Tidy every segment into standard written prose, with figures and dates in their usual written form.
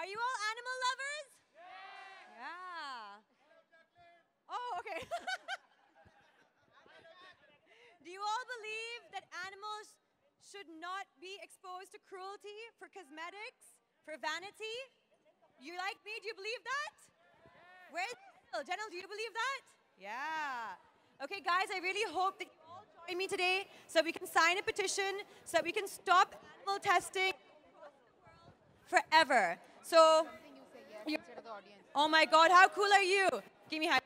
Are you all animal lovers? Yeah. Oh, okay. Do you all believe that animals should not be exposed to cruelty for cosmetics, for vanity? You like me? Do you believe that? Where's General, do you believe that? Yeah. Okay, guys, I really hope that you all join me today so we can sign a petition so that we can stop animal testing forever. So, oh my God, how cool are you? Give me high.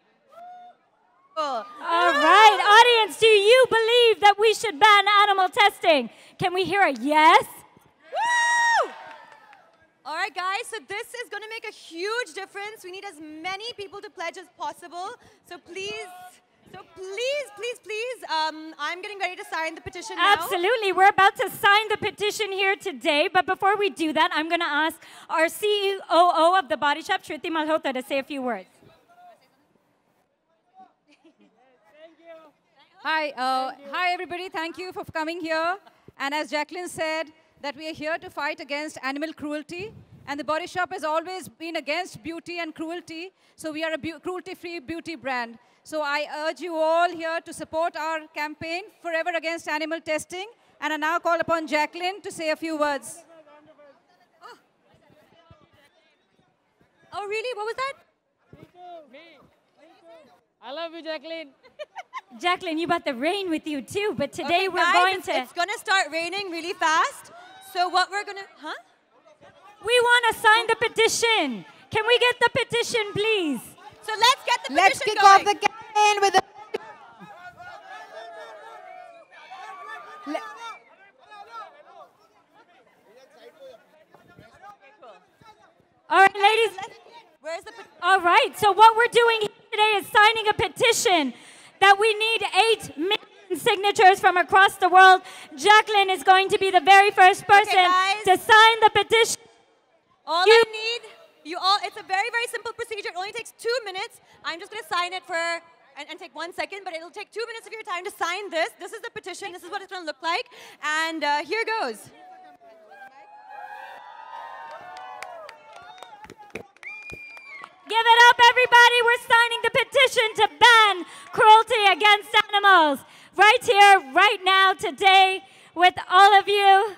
Cool. All right, audience, do you believe that we should ban animal testing? Can we hear a yes? Woo! All right, guys, so this is going to make a huge difference. We need as many people to pledge as possible. So please, I'm getting ready to sign the petition now. Absolutely. We're about to sign the petition here today. But before we do that, I'm going to ask our COO of the Body Shop, Shruti Malhotra, to say a few words. Hi everybody, thank you for coming here. And as Jacqueline said, that we are here to fight against animal cruelty. And the Body Shop has always been against beauty and cruelty. So we are a cruelty-free beauty brand. So I urge you all here to support our campaign, Forever Against Animal Testing. And I now call upon Jacqueline to say a few words. Oh, really? What was that? Me. I love you, Jacqueline. Jacqueline, you brought the rain with you too, but today okay, we're guys, going to... It's going to start raining really fast. So what we're going to... Huh? We want to sign the petition. Can we get the petition, please? So let's get the petition Let's kick going. off the campaign with the... All right, ladies. Where's the petition? All right, so what we're doing here today is signing a petition that we need 8 million signatures from across the world. Jacqueline is going to be the very first person to sign the petition. All I need, it's a very, very simple procedure. It only takes 2 minutes. I'm just going to sign it for, and take 1 second, but it'll take 2 minutes of your time to sign this. This is the petition. This is what it's going to look like. And here goes. Give it up, everybody. We're signing the petition to ban cruelty against animals. Right here, right now, today, with all of you.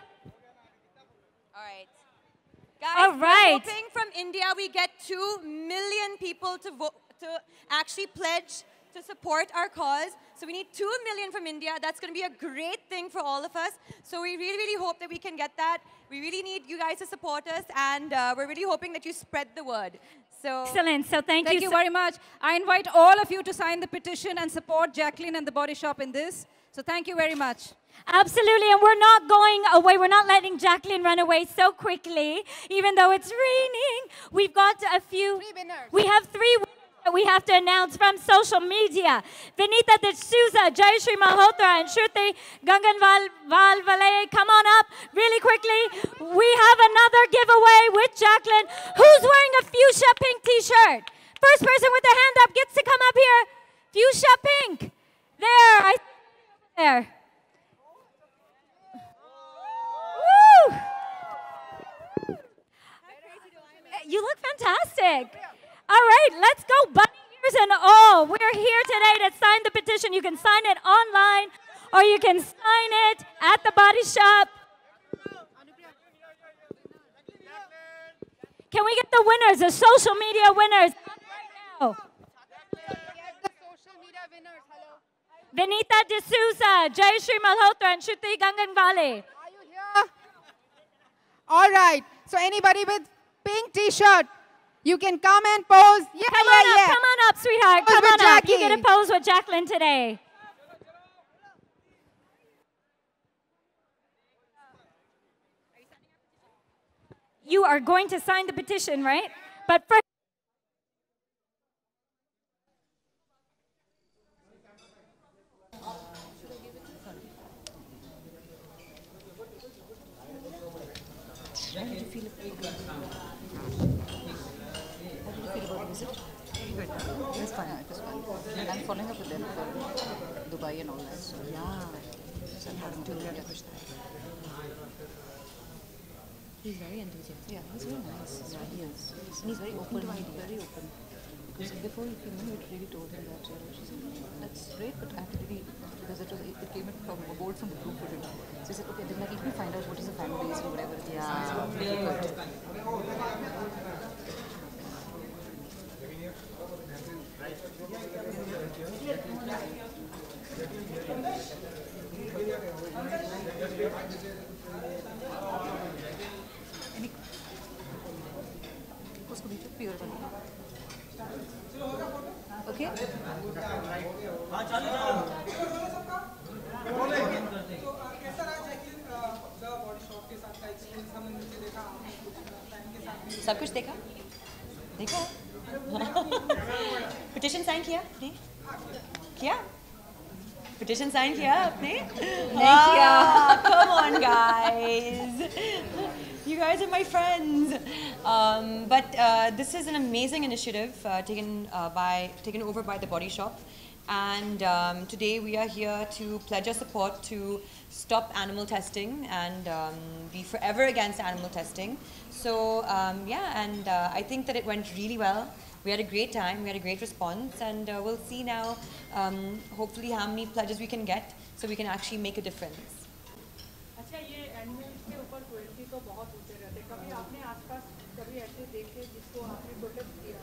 All right. Guys, all right. we're hoping from India we get 2 million people to vote, to actually pledge to support our cause. So we need 2 million from India. That's going to be a great thing for all of us. So we really, really hope that we can get that. We really need you guys to support us, and we're really hoping that you spread the word. So excellent. So thank you very much. I invite all of you to sign the petition and support Jacqueline and the Body Shop in this. So thank you very much. Absolutely, and we're not going away. We're not letting Jacqueline run away so quickly, even though it's raining. We've got a few. We have 3 winners that we have to announce from social media. Vinita D'Souza, Jayashree Malhotra, and Shruti Ganganvalvale, come on up really quickly. We have another giveaway with Jacqueline. Who's wearing a fuchsia pink t-shirt? First person with a hand up gets to come up here. Fuchsia pink. There, I see there. Woo! You look fantastic. All right, let's go, bunny ears and all. We're here today to sign the petition. You can sign it online, or you can sign it at the Body Shop. Can we get the winners, the social media winners? Right now. Vinita D'Souza, Jayashree Malhotra, and Shruti Ganganvalvale. Are you here? All right. So anybody with pink t-shirt, you can come and pose. Yeah, Come on up, sweetheart. Come on up. You get a pose with Jacqueline today. You are going to sign the petition, right? But first, How did you feel about the visit? Good. It was fun. It was fun. And I'm following up with them for Dubai and all that. So yeah. So I'm having to push that. He's very enthusiastic. Yeah, he's very nice. Yeah, he is. And he's very open. Very open. Because before he came in, we really told him that, she said, that's great, but actually, because it came in from a board from the group for him. So he said, okay, then let me find out what is the fan base or whatever it is. Yeah, really good. उसको बीच में pure बना okay सब कुछ देखा देखा petition sign किया नहीं किया पिटिशन साइन किया आपने नहीं किया come on guys you guys are my friends but this is an amazing initiative taken over by the Body Shop and today we are here to pledge our support to stop animal testing and be forever against animal testing. So yeah, and I think that it went really well. We had a great time, we had a great response, and we'll see now hopefully how many pledges we can get so we can actually make a difference. अच्छा ये animals के ऊपर cruelty तो बहुत होते रहते हैं कभी आपने आसपास कभी ऐसे देखे जिसको आपने प्रोटेक्ट किया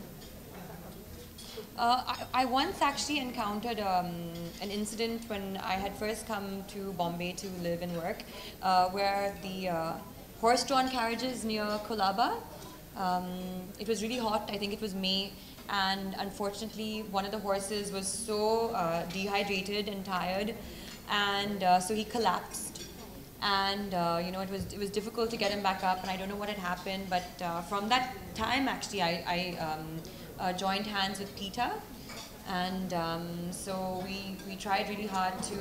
I once actually encountered an incident when I had first come to Bombay to live and work, where the horse-drawn carriages near Kolaba, it was really hot, I think it was May, and unfortunately one of the horses was so dehydrated and tired, and so he collapsed. And you know, it was difficult to get him back up, and I don't know what had happened, but from that time actually I joined hands with PETA, and so we tried really hard to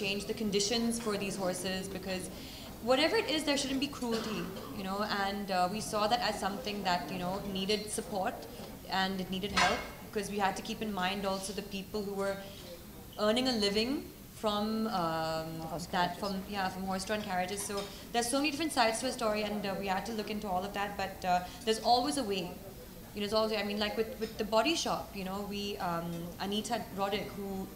change the conditions for these horses, because whatever it is, there shouldn't be cruelty, and we saw that as something that needed support and it needed help, because we had to keep in mind also the people who were earning a living from from horse-drawn carriages. So there's so many different sides to a story, and we had to look into all of that. But there's always a way. There's always, I mean, like with the Body Shop, we Anita Roddick, who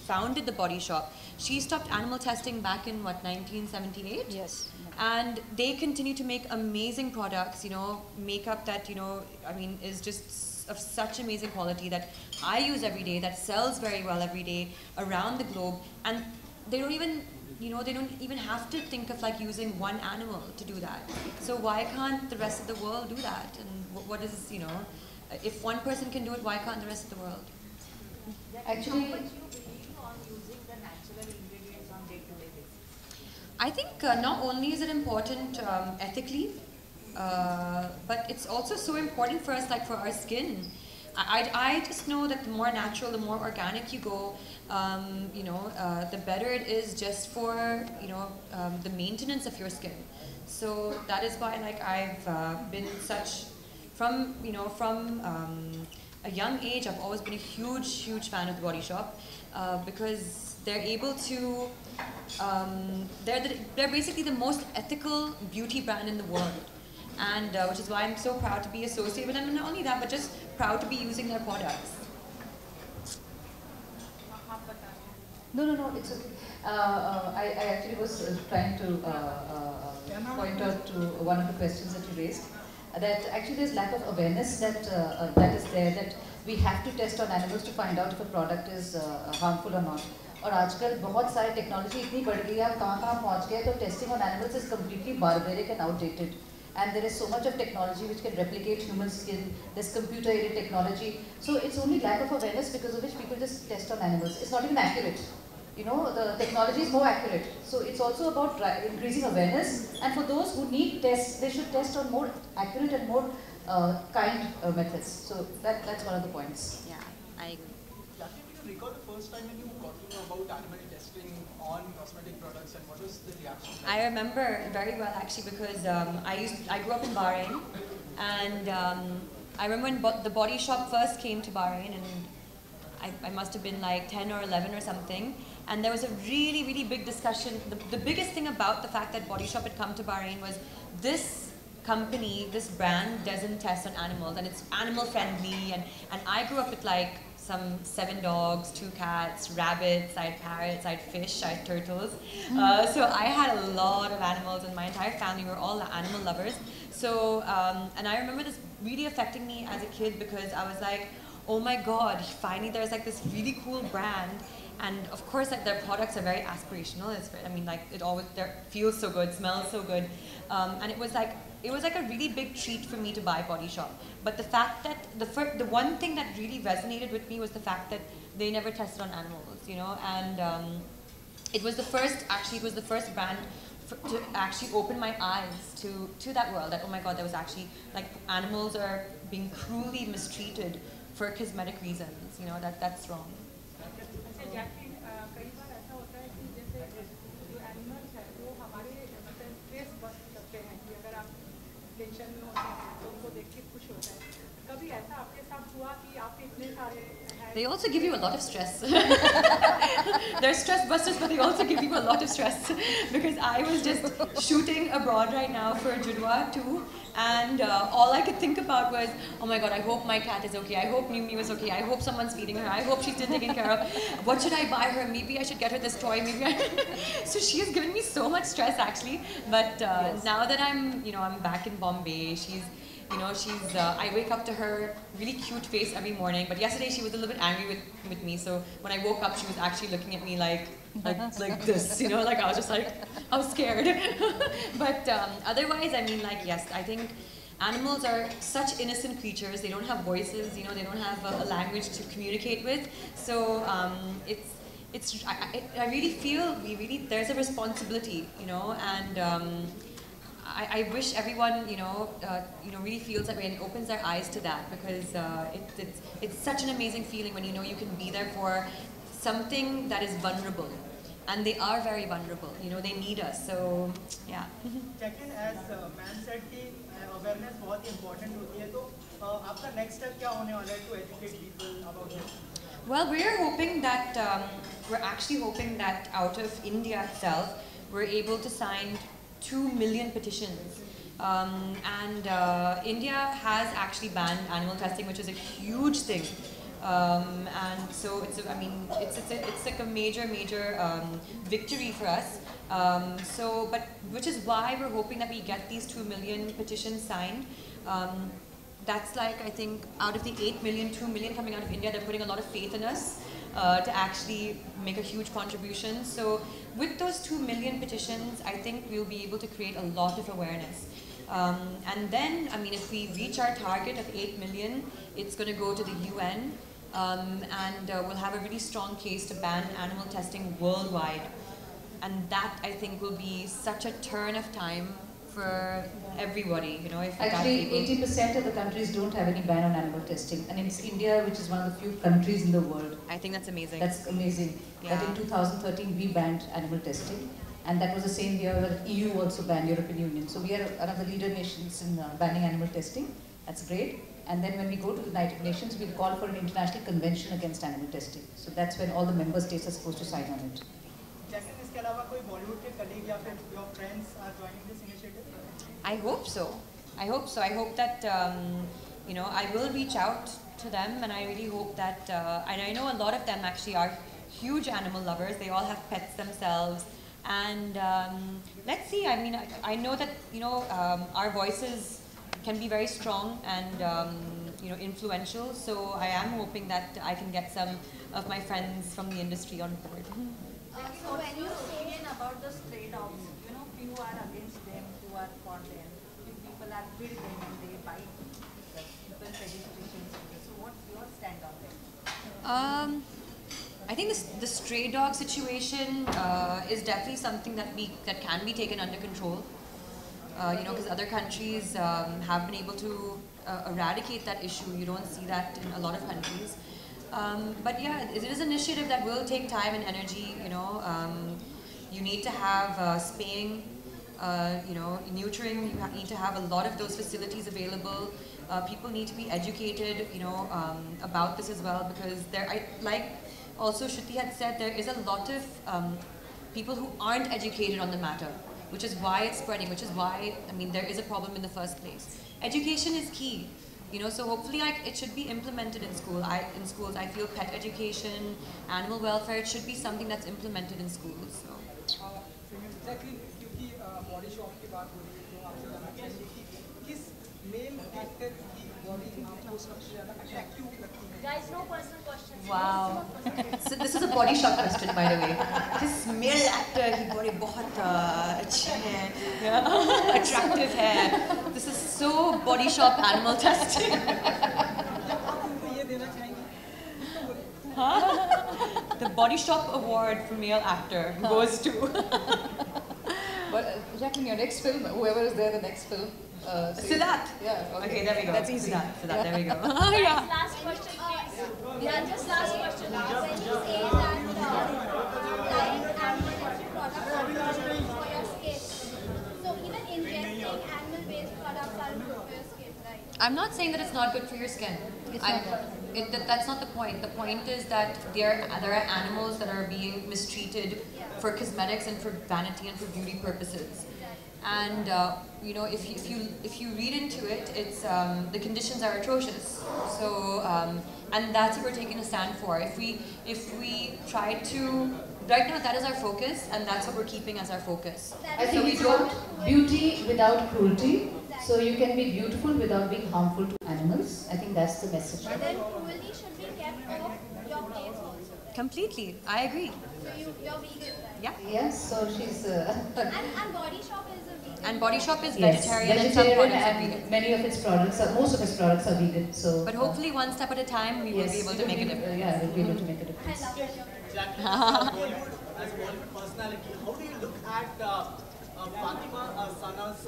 founded the Body Shop, she stopped animal testing back in 1978. Yes. And they continue to make amazing products. Makeup that I mean is just of such amazing quality that I use every day, that sells very well every day around the globe, and they don't even they don't even have to think of like using one animal to do that. So why can't the rest of the world do that? And what is if one person can do it, why can't the rest of the world? Actually, I think not only is it important ethically, but it's also so important for us, like for our skin. I just know that the more natural, the more organic you go, the better it is just for the maintenance of your skin. So that is why, like, I've been from a young age, I've always been a huge fan of the Body Shop, because they're able to they're basically the most ethical beauty brand in the world. And which is why I'm so proud to be associated with them, and not only that, but just proud to be using their products. No, it's okay. I actually was trying to point out to one of the questions that you raised, that actually there's lack of awareness that is there, that we have to test on animals to find out if a product is harmful or not. और आजकल बहुत सारी technology इतनी बढ़ गई है, कहाँ पहुँच गए, तो testing on animals is completely barbaric and outdated. And there is so much of technology which can replicate human skin. There's computer-aided technology. So it's only lack of awareness because of which people just test on animals. It's not even accurate. The technology is more accurate. So it's also about increasing awareness. And for those who need tests, they should test on more accurate and more kind methods. So that's one of the points. Yeah, I agree. Jacqueline, do you recall the first time when you got to know about animal testing on cosmetic products, and what was the reaction like? I remember very well actually, because I grew up in Bahrain, and I remember when the Body Shop first came to Bahrain, and I must have been like 10 or 11 or something, and there was a really big discussion. The biggest thing about the fact that Body Shop had come to Bahrain was this company, this brand doesn't test on animals, and it's animal friendly, and I grew up with like some 7 dogs, 2 cats, rabbits, I had parrots, I had fish, I had turtles. So I had a lot of animals, and my entire family were all animal lovers. So, and I remember this really affecting me as a kid, because I was like, oh my God, finally there's like this really cool brand. And of course, like, their products are very aspirational. I mean, like, it always feels so good, smells so good, and it was like a really big treat for me to buy Body Shop. But the fact that the one thing that really resonated with me was the fact that they never tested on animals, you know. And it was the first brand to actually open my eyes to that world. That, oh my God, there was actually, like, animals are being cruelly mistreated for cosmetic reasons. You know, that's wrong. Jacqueline, कई बार ऐसा होता है कि जैसे जो animals हैं वो हमारे मतलब फेस बस करते हैं कि अगर आप टेंशन में होते हैं तो उनको देख के खुश होता है. कभी ऐसा आपके साथ हुआ कि आपके इतने सारे They also give you a lot of stress. They're stress busters, but they also give you a lot of stress. Because I was just shooting abroad right now for Judwa too, and all I could think about was, oh my God, I hope my cat is okay. I hope Mew is okay. I hope someone's feeding her. I hope she's still taken care of. What should I buy her? Maybe I should get her this toy. So she has given me so much stress actually. But now that I'm back in Bombay, I wake up to her really cute face every morning. But yesterday she was a little bit angry with me. So when I woke up, she was actually looking at me like this, like I was just like, I was scared. But otherwise, I mean, like, yes, I think animals are such innocent creatures. They don't have voices, they don't have a language to communicate with. So I really feel there's a responsibility, and I wish everyone, really feels that way and opens their eyes to that, because it's such an amazing feeling when you can be there for something that is vulnerable, and they are very vulnerable. They need us. So yeah. Jacqueline, as man said, कि awareness बहुत important होती है. तो आपका next step क्या होने वाला है to educate people about this? Well, we're actually hoping that out of India itself, we're able to sign 2 million petitions. And India has actually banned animal testing, which is a huge thing. And so it's like a major victory for us. Which is why we're hoping that we get these 2 million petitions signed. That's like, I think, out of the 8 million, 2 million coming out of India, they're putting a lot of faith in us to actually make a huge contribution. So with those 2 million petitions, I think we'll be able to create a lot of awareness. And then, I mean, if we reach our target of 8 million, it's going to go to the UN, and we'll have a really strong case to ban animal testing worldwide. And that, I think, will be such a turn of time for everybody, if actually 80% of the countries don't have any ban on animal testing, and it's India, which is one of the few countries in the world. I think that's amazing. That's amazing. Yeah. That in 2013 we banned animal testing, and that was the same year that EU also banned, European Union. So we are one of the leader nations in banning animal testing. That's great. And then when we go to the United Nations, we'll call for an international convention against animal testing. So that's when all the member states are supposed to sign on it. Jacqueline, इसके अलावा कोई बॉलीवुड के colleague या फिर your friends are joining this initiative? I hope so. I hope that, I will reach out to them, and I really hope that, and I know a lot of them actually are huge animal lovers. They all have pets themselves. And let's see, I mean, I know that, our voices can be very strong and, influential. So I am hoping that I can get some of my friends from the industry on board. So when you say about the stray dogs, few are against them, who are for them. Few people are with them and they bite people's registrations. So what's your stand on that? I think the stray dog situation is definitely something that can be taken under control. Because other countries have been able to eradicate that issue. You don't see that in a lot of countries. But yeah, it is an initiative that will take time and energy. You need to have spaying, neutering. You need to have a lot of those facilities available. People need to be educated, about this as well, because like also Shruti had said, there is a lot of people who aren't educated on the matter. which is why it's spreading, which is why, I mean, there is a problem in the first place. Education is key, you know, so hopefully like it should be implemented in schools. I feel pet education, animal welfare, it should be something that's implemented in schools. So. Exactly, क्योंकि body shop की बात हो रही है तो आपसे जानना चाहिए कि किस male actor की body आपको सबसे ज़्यादा attractive लगती है? Guys, no personal questions. Wow. So this is a body shop question, by the way. This male actor की body बहुत अच्छी है, attractive है. This is so body shop animal testing. आप उनको ये देना चाहेंगे? The body shop award for male actor goes to. But Jacqueline, your next film, whoever is there, the next film. Siddharth. Yeah. Okay, there we go. That's easy. Siddharth, there we go. Guys, last question, please. Yeah, just last question. When you say that live animal products are good for your skin, so even ingesting animal-based products are good for your skin, right? I'm not saying that it's not good for your skin. That's not the point. The point is that there are animals that are being mistreated for cosmetics and for vanity and for beauty purposes. And you know, if you read into it, it's the conditions are atrocious. So and that's what we're taking a stand for. If we try to right now, that is our focus, and that's what we're keeping as our focus. I think it's about beauty without cruelty. So you can be beautiful without being harmful to animals. I think that's the message. But then cruelty should be kept off your plates also. Right? Completely, I agree. So you're vegan, right? Yeah. Yes, so she's... and Body Shop is a vegan. And Body Shop is yes, vegetarian and some products are and vegan. many of its products, most of its products are vegan. So, but hopefully one step at a time, we will be able to make a difference. Yeah, we'll be able to make a difference. I love that. Jacqueline, as a Bollywood personality, how do you look at Fatima Sana's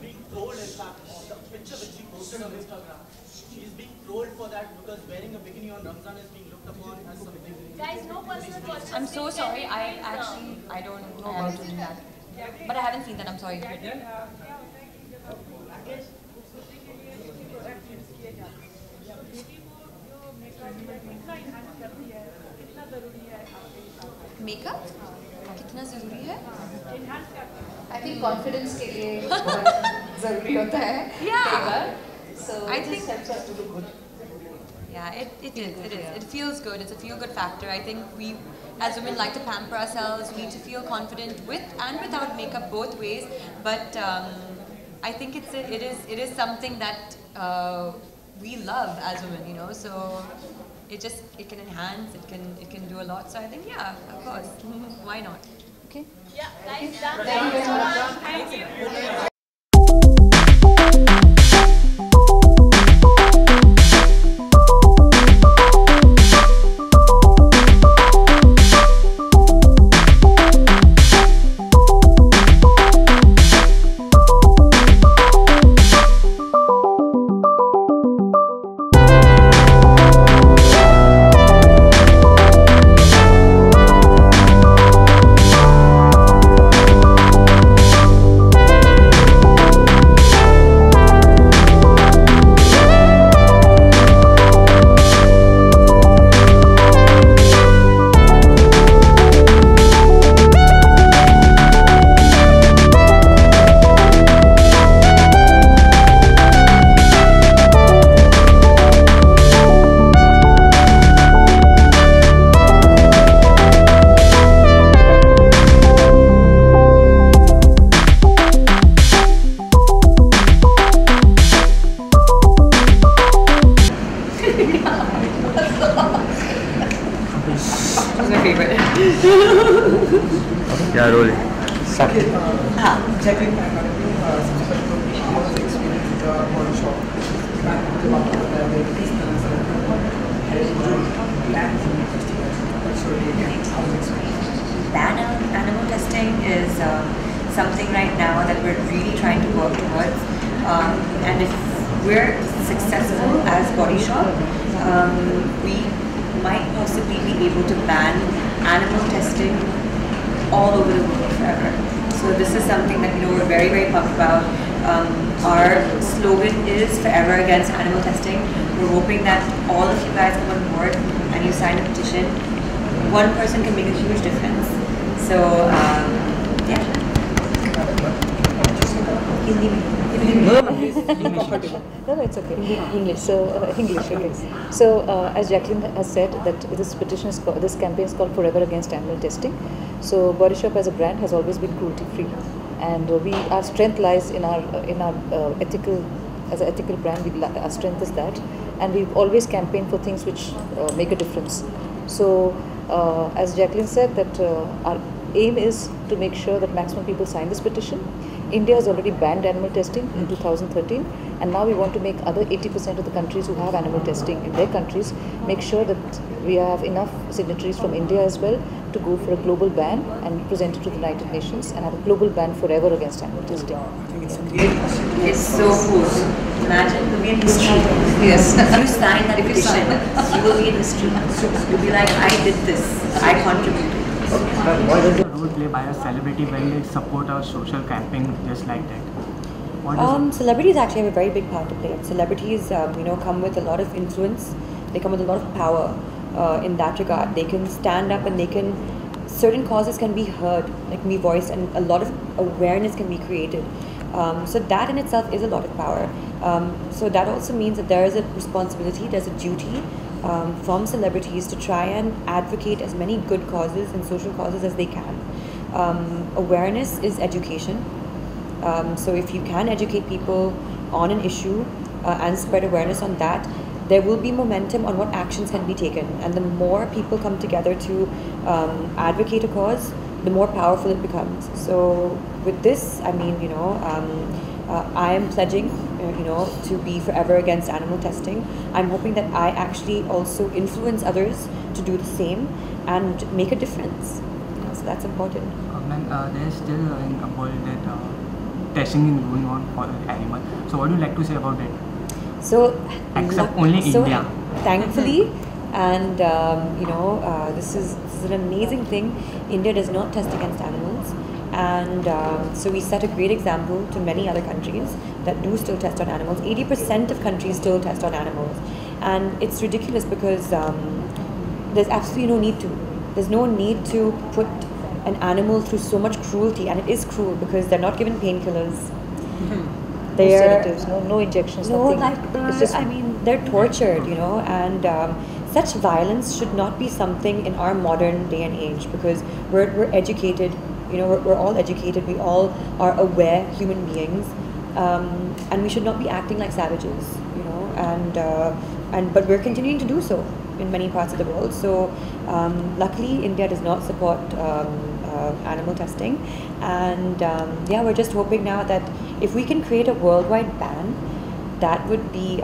being trolled, in fact, on the picture which she posted on Instagram? She is being trolled for that because wearing a bikini on Ramzan is being looked upon as something. Guys, no personal questions. I'm so sorry, I don't know about doing that. But I haven't seen that, I'm sorry. Makeup? कितना ज़रूरी है? I think confidence के लिए बहुत ज़रूरी होता है. Yeah. So I it think just helps us to look good. Yeah, it is. It feels good. It's a feel-good factor. I think we, as women, like to pamper ourselves. We need to feel confident with and without makeup, both ways. But I think it is something that we love as women, you know. So it can enhance. It can do a lot. So I think, yeah, of course, why not? Okay. Yeah, guys, done. Thank you very much. Thank you. Yeah, rolling. Jacqueline, सबसे पहले तो experience body shop. Animal testing is something right now that we're really trying to work towards. And if we're successful as Body Shop, we might possibly be able to ban animal testing all over the world forever. So this is something that we're very, very pumped about. Our slogan is forever against animal testing. We're hoping that all of you guys come on board and you sign a petition. One person can make a huge difference. So yeah. Hindi mein. No, it's okay. English. So English. Okay. So as Jacqueline has said, that this petition is this campaign is called Forever Against Animal Testing. So Body Shop as a brand has always been cruelty free, and our strength lies in our ethical. As an ethical brand, our strength is that, and we've always campaigned for things which make a difference. So as Jacqueline said, that our aim is to make sure that maximum people sign this petition. India has already banned animal testing in 2013, and now we want to make other 80% of the countries who have animal testing in their countries make sure that we have enough signatories from India as well to go for a global ban and present it to the United Nations and have a global ban forever against animal testing. It's so cool. Imagine you'll be in history. Yes. If you sign that petition, you will be in history. You'll be like, I did this. I contributed. What is the role played by a celebrity when they support a social campaign just like that? Celebrities actually have a very big part to play. Celebrities, come with a lot of influence. They come with a lot of power in that regard. They can stand up and certain causes can be heard, like be voiced, and a lot of awareness can be created. So that in itself is a lot of power. So that also means that there is a responsibility, there's a duty from celebrities to try and advocate as many good causes and social causes as they can. Awareness is education. So if you can educate people on an issue and spread awareness on that, there will be momentum on what actions can be taken. And the more people come together to advocate a cause, the more powerful it becomes. So with this, I mean, I am pledging, to be forever against animal testing. I'm hoping that I actually also influence others to do the same and make a difference. So that's important. There's still in the world that testing is going on for animals. So what do you like to say about that? So except only India. Thankfully, and this is an amazing thing. India does not test against animals, and so we set a great example to many other countries that do still test on animals. 80% of countries still test on animals, and it's ridiculous because there's absolutely no need to. There's no need to put an animal through so much cruelty, and it is cruel because they're not given painkillers. No sedatives, no injections, nothing. It's just, they're tortured, and such violence should not be something in our modern day and age, because we're educated, we're all educated, we all are aware human beings, and we should not be acting like savages, but we're continuing to do so in many parts of the world. So luckily India does not support animal testing, and we're just hoping now that if we can create a worldwide ban, that would be,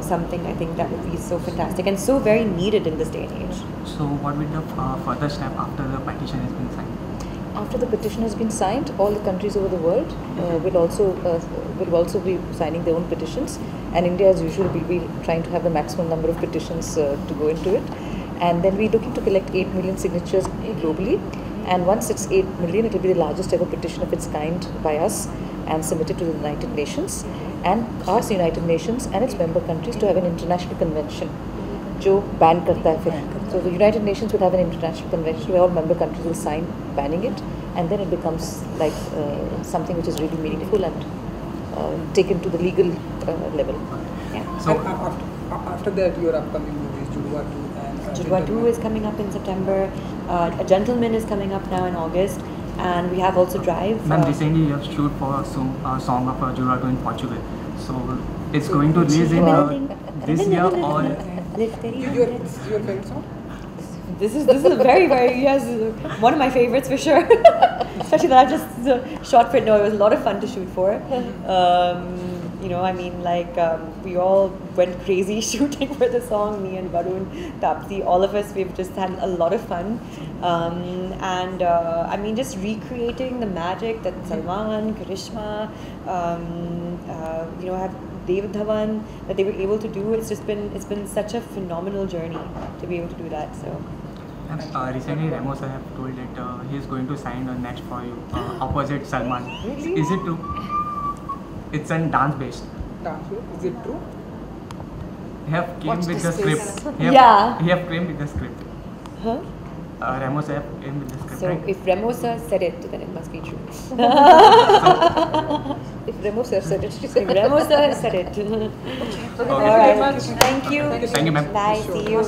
something I think that would be so fantastic and so very needed in this day and age. So what will the further step after the petition has been signed? After the petition has been signed, all the countries over the world will also be signing their own petitions, and India as usual will be trying to have the maximum number of petitions to go into it, and then we're looking to collect 8 million signatures globally, and once it's 8 million, it will be the largest ever petition of its kind by us and submitted to the United Nations, and ask the United Nations and its member countries to have an international convention जो ban करता है फिर. So the United Nations will have an international convention where all member countries will sign banning it, and then it becomes like something which is really meaningful and taken to the legal level. Yeah. So after that, your upcoming movies, Judwa 2 and Judwa 2 is coming up in September. A Gentleman is coming up now in August, and we have also Drive. Ma'am, recently you have shoot for a song of Judwa 2 in Portugal. So it's going to release in this year or? Your favorite song? This is a very, very, yes, one of my favorites for sure. Especially that I just shot for it. No, it was a lot of fun to shoot for. We all went crazy shooting for the song. Me and Varun, Tapsi, all of us, we've just had a lot of fun. Just recreating the magic that Salman, Karishma, have David Dhawan, that they were able to do. It's been such a phenomenal journey to be able to do that. So. Recently, Ramos have told that he is going to sign a next for you opposite Salman. Really? Is it true? It's a dance based. Is it true? He have came with the script. He have came with the script. Huh? Ramos have came with the script. So right? if Ramos said it, then it must be true. If Remo sir said it. She said. Remo sir said it. Okay. All right. Thank you. Thank you, ma'am. Bye. See you.